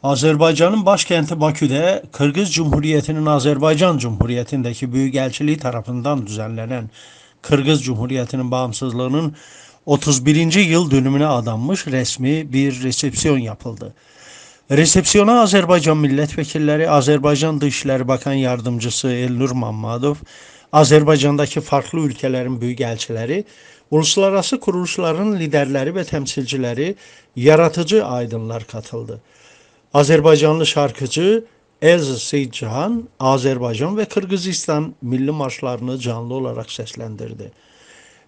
Azerbaycan'ın başkenti Bakü'de Kırgız Cumhuriyeti'nin Azerbaycan Cumhuriyeti'ndeki Büyükelçiliği tarafından düzenlenen Kırgız Cumhuriyeti'nin bağımsızlığının 31. yıl dönümüne adanmış resmi bir resepsiyon yapıldı. Resepsiyona Azerbaycan milletvekilleri, Azerbaycan Dışişleri Bakan Yardımcısı Elnur Mammadov, Azerbaycan'daki farklı ülkelerin büyükelçileri, uluslararası kuruluşların liderleri ve temsilcileri, yaratıcı aydınlar katıldı. Azerbaycanlı şarkıcı Elza Seyitcihan, Azerbaycan ve Kırgızistan milli marşlarını canlı olarak seslendirdi.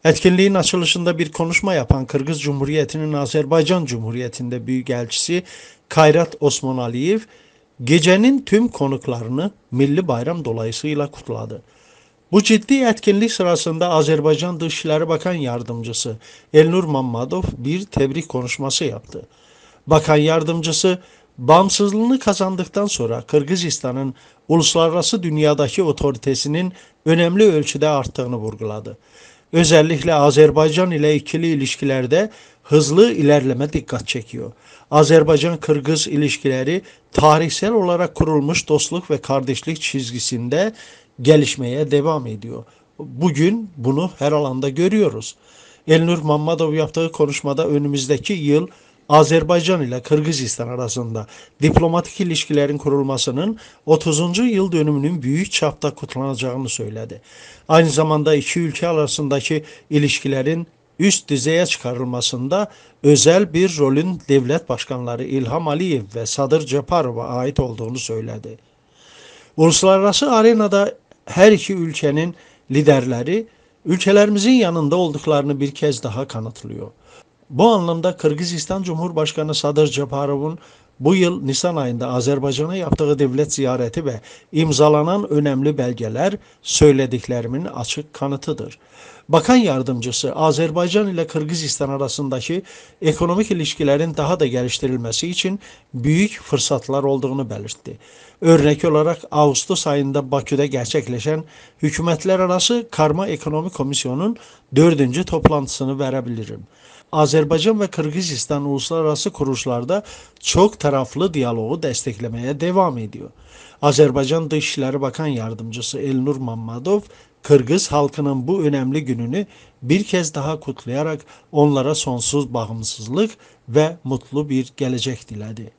Etkinliğin açılışında bir konuşma yapan Kırgız Cumhuriyeti'nin Azerbaycan Cumhuriyeti'nde Büyükelçisi Kayrat Osman Aliyev, gecenin tüm konuklarını Milli Bayram dolayısıyla kutladı. Bu ciddi etkinlik sırasında Azerbaycan Dışişleri Bakan Yardımcısı Elnur Mammadov bir tebrik konuşması yaptı. Bakan Yardımcısı, bağımsızlığını kazandıktan sonra Kırgızistan'ın uluslararası dünyadaki otoritesinin önemli ölçüde arttığını vurguladı. Özellikle Azerbaycan ile ikili ilişkilerde hızlı ilerleme dikkat çekiyor. Azerbaycan-Kırgız ilişkileri tarihsel olarak kurulmuş dostluk ve kardeşlik çizgisinde gelişmeye devam ediyor. Bugün bunu her alanda görüyoruz. Elnur Mammadov yaptığı konuşmada önümüzdeki yıl Azerbaycan ile Kırgızistan arasında diplomatik ilişkilerin kurulmasının 30. yıl dönümünün büyük çapta kutlanacağını söyledi. Aynı zamanda iki ülke arasındaki ilişkilerin üst düzeye çıkarılmasında özel bir rolün devlet başkanları İlham Aliyev ve Sadır Japarov'a ait olduğunu söyledi. Uluslararası arenada her iki ülkenin liderleri ülkelerimizin yanında olduklarını bir kez daha kanıtlıyor. Bu anlamda Kırgızistan Cumhurbaşkanı Sadır Japarov'un bu yıl Nisan ayında Azerbaycan'a yaptığı devlet ziyareti ve imzalanan önemli belgeler söylediklerimin açık kanıtıdır. Bakan yardımcısı Azerbaycan ile Kırgızistan arasındaki ekonomik ilişkilerin daha da geliştirilmesi için büyük fırsatlar olduğunu belirtti. Örnek olarak Ağustos ayında Bakü'de gerçekleşen Hükümetler Arası Karma Ekonomi Komisyonu'nun 4. toplantısını verebilirim. Azerbaycan ve Kırgızistan uluslararası kuruluşlarda çok taraflı diyaloğu desteklemeye devam ediyor. Azerbaycan Dışişleri Bakan Yardımcısı Elnur Mammadov, Kırgız halkının bu önemli gününü bir kez daha kutlayarak onlara sonsuz bağımsızlık ve mutlu bir gelecek diledi.